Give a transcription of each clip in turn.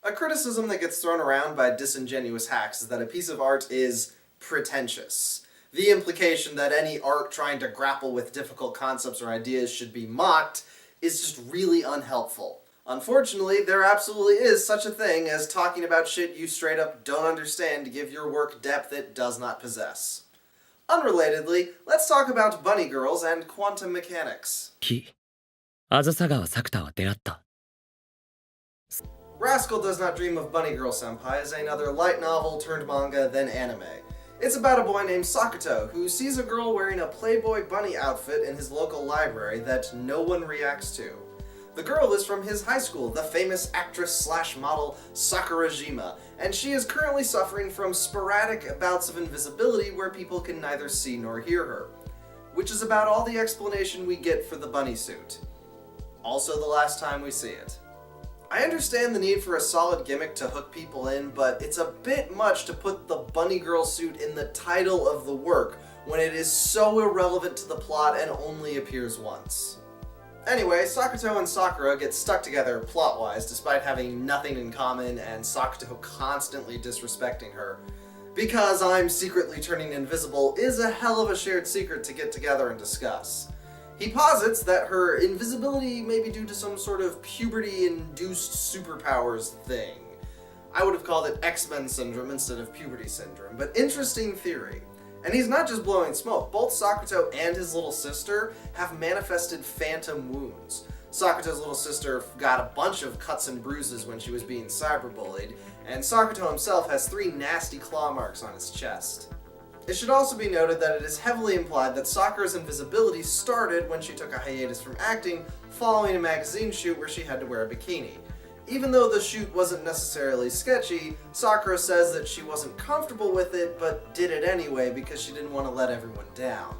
A criticism that gets thrown around by disingenuous hacks is that a piece of art is pretentious. The implication that any art trying to grapple with difficult concepts or ideas should be mocked is just really unhelpful. Unfortunately, there absolutely is such a thing as talking about shit you straight up don't understand to give your work depth it does not possess. Unrelatedly, let's talk about bunny girls and quantum mechanics. あずさ川作田は出会った。 Rascal Does Not Dream of Bunny Girl Senpai is another light novel turned manga then anime. It's about a boy named Sakuto who sees a girl wearing a Playboy bunny outfit in his local library that no one reacts to. The girl is from his high school, the famous actress/model Sakurajima, and she is currently suffering from sporadic bouts of invisibility where people can neither see nor hear her. Which is about all the explanation we get for the bunny suit. Also the last time we see it. I understand the need for a solid gimmick to hook people in, but it's a bit much to put the bunny girl suit in the title of the work when it is so irrelevant to the plot and only appears once. Anyway, Sakuto and Sakura get stuck together plot-wise despite having nothing in common and Sakuto constantly disrespecting her. Because I'm secretly turning invisible is a hell of a shared secret to get together and discuss. He posits that her invisibility may be due to some sort of puberty-induced superpowers thing. I would have called it X-Men syndrome instead of puberty syndrome, but interesting theory. And he's not just blowing smoke, both Sakuto and his little sister have manifested phantom wounds. Sakuto's little sister got a bunch of cuts and bruises when she was being cyberbullied, and Sakuto himself has 3 nasty claw marks on his chest. It should also be noted that it is heavily implied that Sakura's invisibility started when she took a hiatus from acting following a magazine shoot where she had to wear a bikini. Even though the shoot wasn't necessarily sketchy, Sakura says that she wasn't comfortable with it but did it anyway because she didn't want to let everyone down.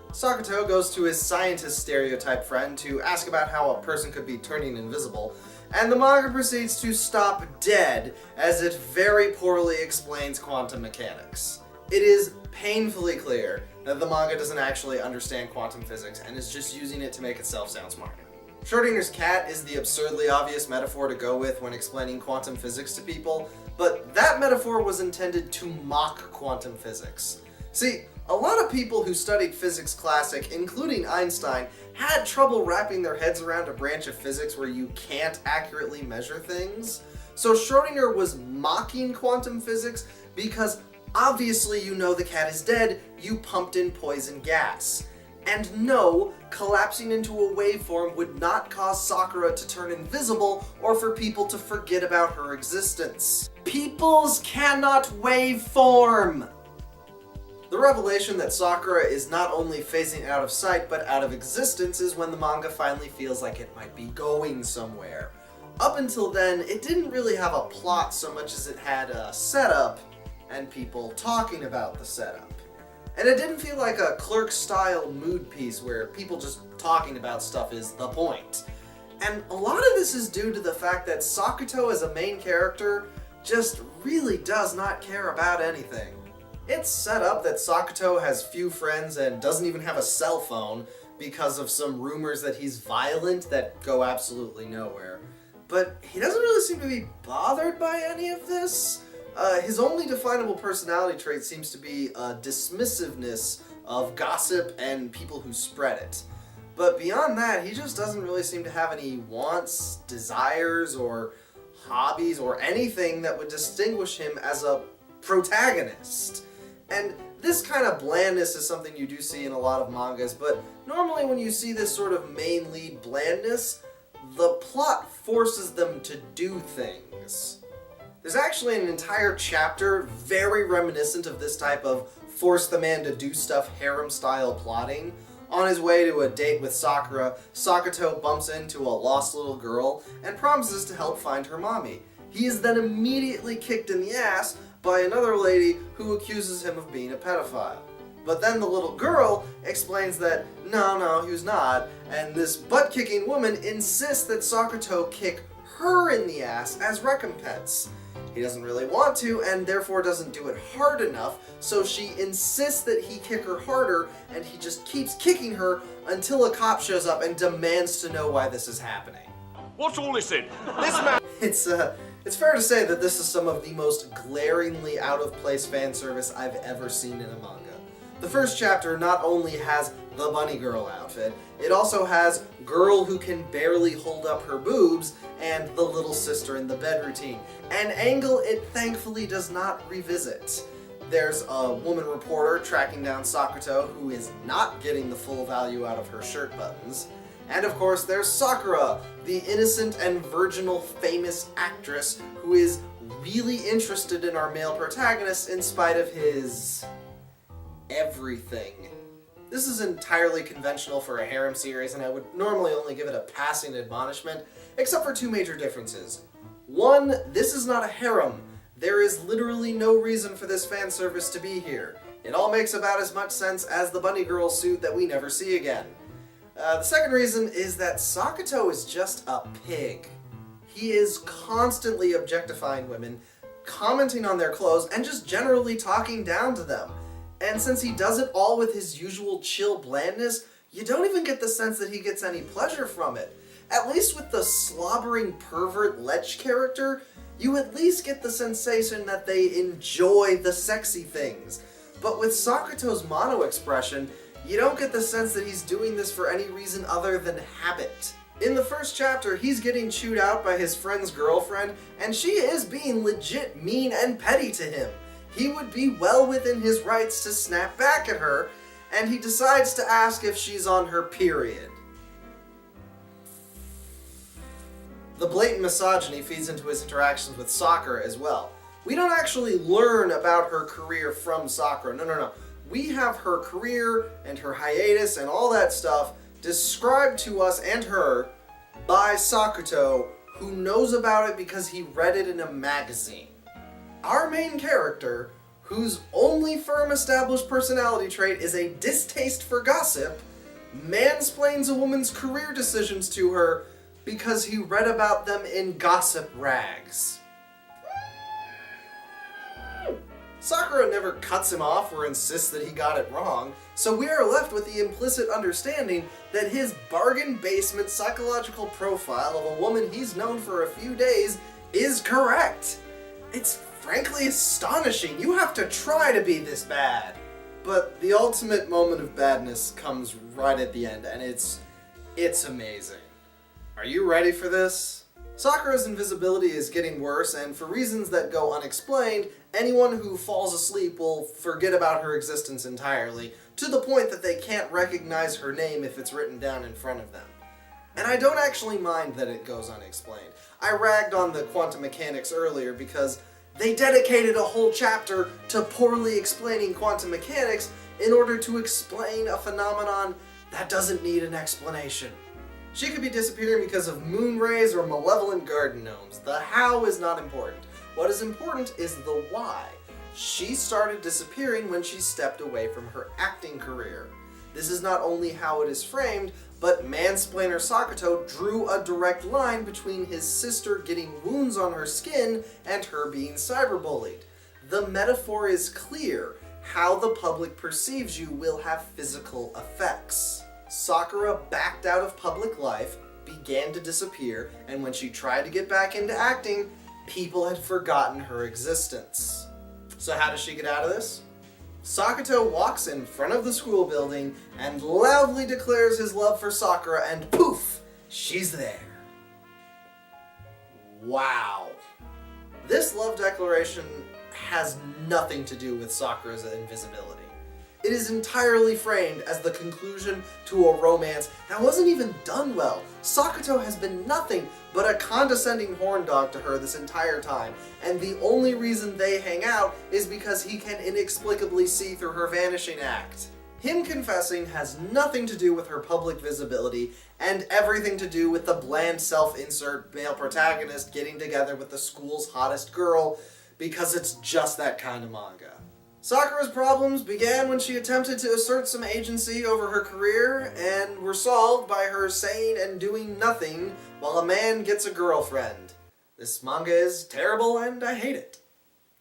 Sakuto goes to his scientist stereotype friend to ask about how a person could be turning invisible, and the manga proceeds to stop dead as it very poorly explains quantum mechanics. It is painfully clear that the manga doesn't actually understand quantum physics and is just using it to make itself sound smarter. Schrodinger's cat is the absurdly obvious metaphor to go with when explaining quantum physics to people, but that metaphor was intended to mock quantum physics. See, a lot of people who studied physics classic, including Einstein, had trouble wrapping their heads around a branch of physics where you can't accurately measure things. So Schrodinger was mocking quantum physics because obviously you know the cat is dead, you pumped in poison gas. And no, collapsing into a waveform would not cause Sakura to turn invisible or for people to forget about her existence. Peoples cannot waveform! The revelation that Sakura is not only phasing out of sight but out of existence is when the manga finally feels like it might be going somewhere. Up until then, it didn't really have a plot so much as it had a setup and people talking about the setup. And it didn't feel like a Clerk-style mood piece where people just talking about stuff is the point. And a lot of this is due to the fact that Sakuto as a main character just really does not care about anything. It's set up that Sakuto has few friends and doesn't even have a cell phone because of some rumors that he's violent that go absolutely nowhere. But he doesn't really seem to be bothered by any of this. His only definable personality trait seems to be a dismissiveness of gossip and people who spread it. But beyond that, he just doesn't really seem to have any wants, desires, or hobbies, or anything that would distinguish him as a protagonist. And this kind of blandness is something you do see in a lot of mangas, but normally when you see this sort of main lead blandness, the plot forces them to do things. There's actually an entire chapter very reminiscent of this type of force the man to do stuff harem-style plotting. On his way to a date with Sakura, Sakuto bumps into a lost little girl and promises to help find her mommy. He is then immediately kicked in the ass by another lady who accuses him of being a pedophile. But then the little girl explains that no, he was not, and this butt-kicking woman insists that Sakuto kick her in the ass as recompense. He doesn't really want to, and therefore doesn't do it hard enough, so she insists that he kick her harder, and he just keeps kicking her until a cop shows up and demands to know why this is happening. What's all this in? It's It's fair to say that this is some of the most glaringly out-of-place fan service I've ever seen in a manga. The first chapter not only has the bunny girl outfit, it also has girl who can barely hold up her boobs and the little sister in the bed routine, an angle it thankfully does not revisit. There's a woman reporter tracking down Sakuto who is not getting the full value out of her shirt buttons. And of course there's Sakura, the innocent and virginal famous actress who is really interested in our male protagonist in spite of his everything. This is entirely conventional for a harem series, and I would normally only give it a passing admonishment, except for two major differences. One, this is not a harem. There is literally no reason for this fan service to be here. It all makes about as much sense as the bunny girl suit that we never see again. The second reason is that Sakuto is just a pig. He is constantly objectifying women, commenting on their clothes, and just generally talking down to them. And since he does it all with his usual chill blandness, you don't even get the sense that he gets any pleasure from it. At least with the slobbering pervert lech character, you at least get the sensation that they enjoy the sexy things. But with Sakuto's mono expression, you don't get the sense that he's doing this for any reason other than habit. In the first chapter, he's getting chewed out by his friend's girlfriend, and she is being legit mean and petty to him. He would be well within his rights to snap back at her, and he decides to ask if she's on her period. The blatant misogyny feeds into his interactions with Sakura as well. We don't actually learn about her career from Sakura, no. We have her career and her hiatus and all that stuff described to us and her by Sakuto, who knows about it because he read it in a magazine. Our main character, whose only firm established personality trait is a distaste for gossip, mansplains a woman's career decisions to her because he read about them in gossip rags. Sakura never cuts him off or insists that he got it wrong, so we are left with the implicit understanding that his bargain basement psychological profile of a woman he's known for a few days is correct. It's frankly astonishing. You have to try to be this bad. But the ultimate moment of badness comes right at the end, and it's amazing. Are you ready for this? Sakura's invisibility is getting worse, and for reasons that go unexplained, anyone who falls asleep will forget about her existence entirely, to the point that they can't recognize her name if it's written down in front of them. And I don't actually mind that it goes unexplained. I ragged on the quantum mechanics earlier because they dedicated a whole chapter to poorly explaining quantum mechanics in order to explain a phenomenon that doesn't need an explanation. She could be disappearing because of moon rays or malevolent garden gnomes. The how is not important. What is important is the why. She started disappearing when she stepped away from her acting career. This is not only how it is framed, but mansplainer Sakuto drew a direct line between his sister getting wounds on her skin and her being cyberbullied. The metaphor is clear. How the public perceives you will have physical effects. Sakura backed out of public life, began to disappear, and when she tried to get back into acting, people had forgotten her existence. So how does she get out of this? Sakuto walks in front of the school building and loudly declares his love for Sakura, and poof, she's there. Wow. This love declaration has nothing to do with Sakura's invisibility. It is entirely framed as the conclusion to a romance that wasn't even done well. Sakuto has been nothing but a condescending horn dog to her this entire time, and the only reason they hang out is because he can inexplicably see through her vanishing act. Him confessing has nothing to do with her public visibility, and everything to do with the bland self-insert male protagonist getting together with the school's hottest girl, because it's just that kind of manga. Sakura's problems began when she attempted to assert some agency over her career and were solved by her saying and doing nothing while a man gets a girlfriend. This manga is terrible and I hate it.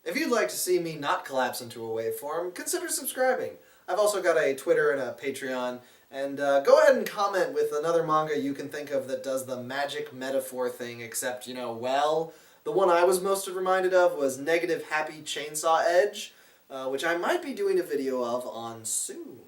If you'd like to see me not collapse into a waveform, consider subscribing. I've also got a Twitter and a Patreon, and go ahead and comment with another manga you can think of that does the magic metaphor thing except, well, The one I was most reminded of was Negative Happy Chainsaw Edge, which I might be doing a video of on soon.